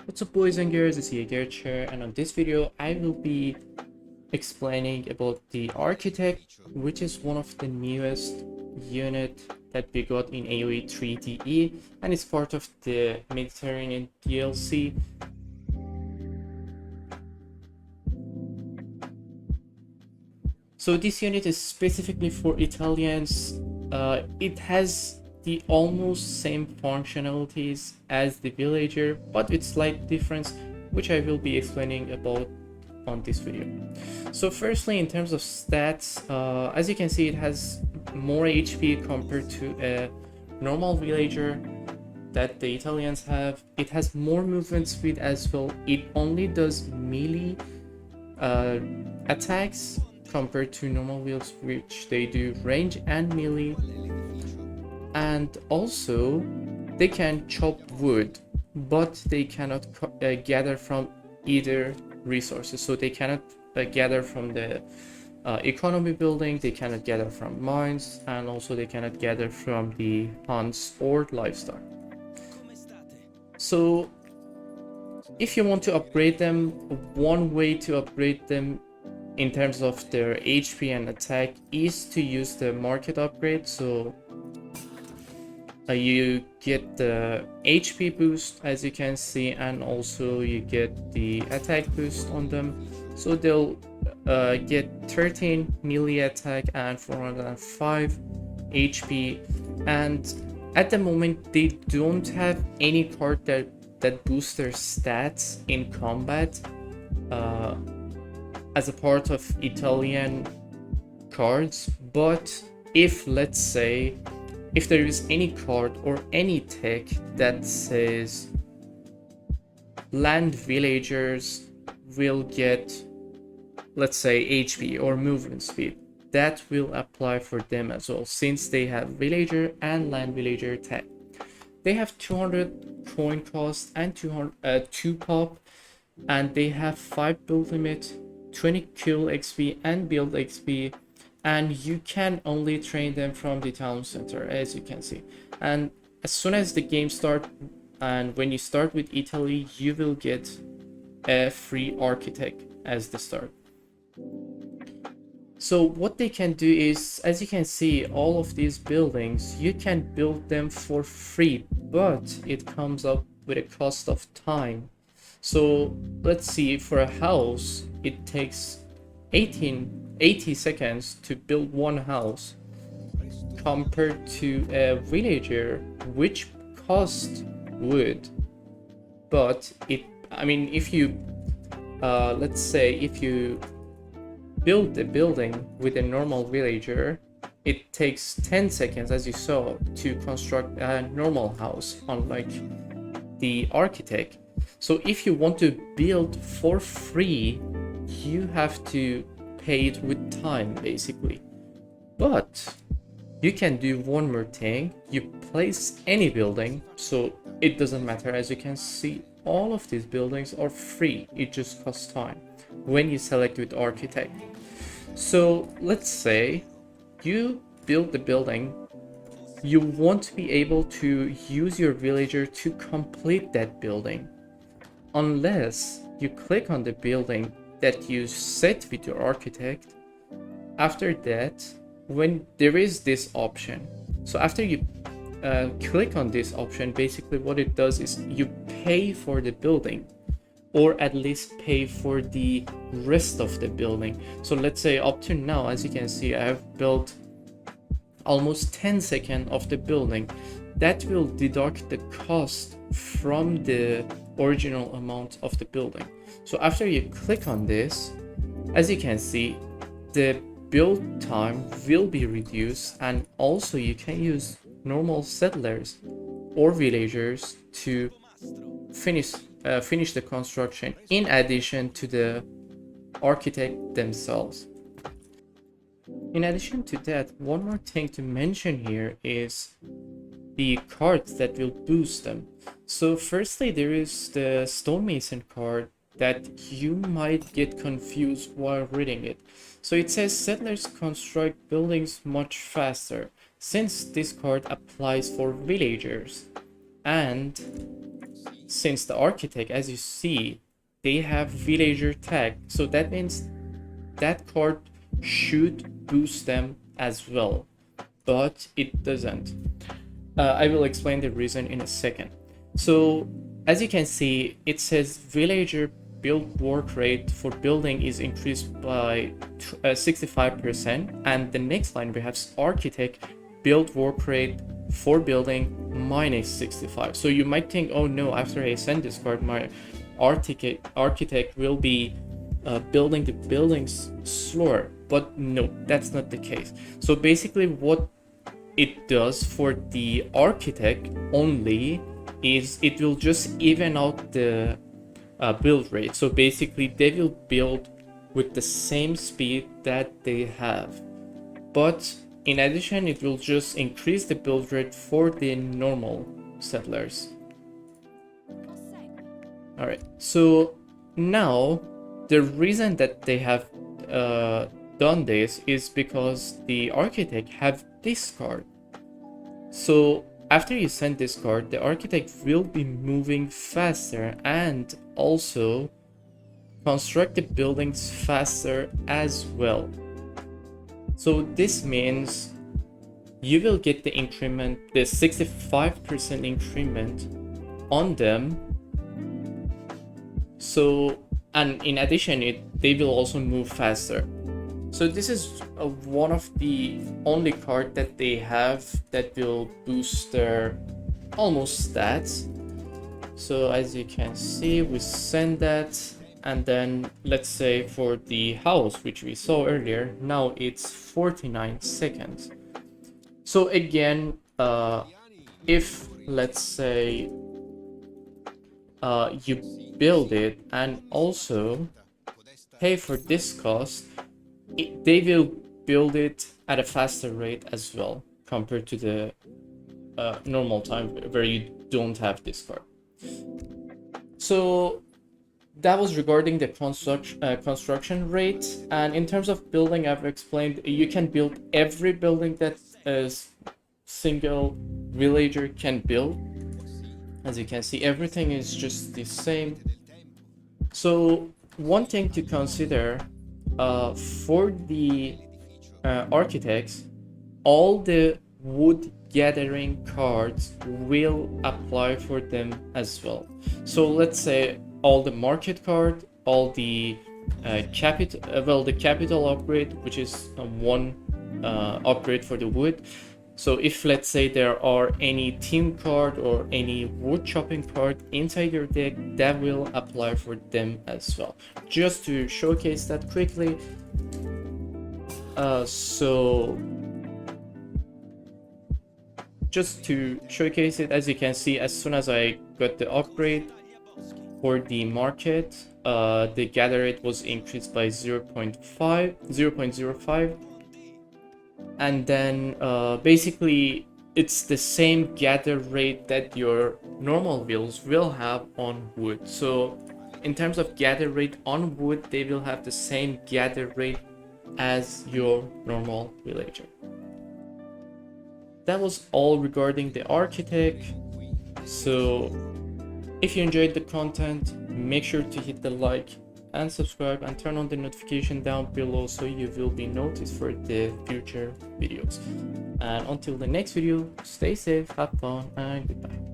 What's up, boys and girls, it's Jaegerchere, and on this video I will be explaining about the Architect, which is one of the newest unit that we got in AOE 3DE, and it's part of the Mediterranean DLC. So this unit is specifically for Italians. It has the almost same functionalities as the Villager, but with slight difference, which I will be explaining about on this video. So firstly, in terms of stats, as you can see, it has more HP compared to a normal Villager that the Italians have. It has more movement speed as well. It only does melee attacks compared to normal wheels, which they do range and melee. And also they can chop wood, but they cannot gather from either resources. So they cannot gather from the economy building, they cannot gather from mines, and also they cannot gather from the hunts or livestock. So if you want to upgrade them, one way to upgrade them in terms of their HP and attack is to use the market upgrade. So you get the HP boost, as you can see, and also you get the attack boost on them. So they'll get 13 melee attack and 405 HP, and at the moment they don't have any card that boosts their stats in combat as a part of Italian cards. But if, let's say, if there is any card or any tech that says land villagers will get, let's say, HP or movement speed, that will apply for them as well, since they have villager and land villager tech. They have 200 coin cost and 2 pop, and they have 5 build limit, 20 kill XP and build XP, and you can only train them from the town center, as you can see. And as soon as the game starts, and when you start with Italy, you will get a free architect as the start. So what they can do is, as you can see, all of these buildings, you can build them for free, but it comes up with a cost of time. So let's see, for a house, it takes 80 seconds to build one house, compared to a villager, which costs wood. But if you, let's say, if you build the building with a normal villager, it takes 10 seconds, as you saw, to construct a normal house, unlike the architect. So if you want to build for free, you have to pay it with time, basically. But you can do one more thing. You place any building, so it doesn't matter. As you can see, all of these buildings are free. It just costs time when you select with architect. So let's say you build the building, you won't be able to use your villager to complete that building unless you click on the building that you set with your architect. After that, when there is this option, so after you click on this option, basically what it does is you pay for the building, or at least pay for the rest of the building. So let's say up to now, as you can see, I have built almost 10 seconds of the building. That will deduct the cost from the original amount of the building. So after you click on this, as you can see, the build time will be reduced, and also you can use normal settlers or villagers to finish the construction, in addition to the architect themselves. In addition to that, one more thing to mention here is the cards that will boost them. So firstly, there is the stonemason card that you might get confused while reading it. So it says settlers construct buildings much faster, since this card applies for villagers. And since the architect, as you see, they have villager tag, so that means that card should boost them as well, but it doesn't. I will explain the reason in a second. So as you can see, it says villager build work rate for building is increased by 65%, and the next line we have architect build work rate for building -65. So you might think, oh no, after I send this card, my architect will be building the buildings slower, but no, that's not the case. So basically what it does for the architect only is it will just even out the build rate. So basically they will build with the same speed that they have, but in addition it will just increase the build rate for the normal settlers. All right, so now the reason that they have done this is because the architect have this card. So after you send this card, the architect will be moving faster and also construct the buildings faster as well. So this means you will get the increment, the 65% increment on them. So, and in addition, they will also move faster. So this is one of the only card that they have that will boost their almost stats. So as you can see, we send that, and then let's say for the house, which we saw earlier, now it's 49 seconds. So again, if let's say you build it and also pay for this cost, they will build it at a faster rate as well compared to the normal time where you don't have this card. So that was regarding the construction rate. And in terms of building, I've explained you can build every building that a single villager can build. As you can see, everything is just the same. So one thing to consider for the architects, all the wood gathering cards will apply for them as well. So let's say all the market card, all the capital upgrade, which is one upgrade for the wood. So if let's say there are any team card or any wood chopping card inside your deck, that will apply for them as well. Just to showcase that quickly. So just to showcase it, as you can see, as soon as I got the upgrade for the market, the gather rate was increased by 0.05, and then basically it's the same gather rate that your normal wheels will have on wood. So in terms of gather rate on wood, they will have the same gather rate as your normal villager. That was all regarding the architect. So if you enjoyed the content, make sure to hit the like and subscribe and turn on the notification down below so you will be noticed for the future videos. And until the next video, stay safe, have fun, and goodbye.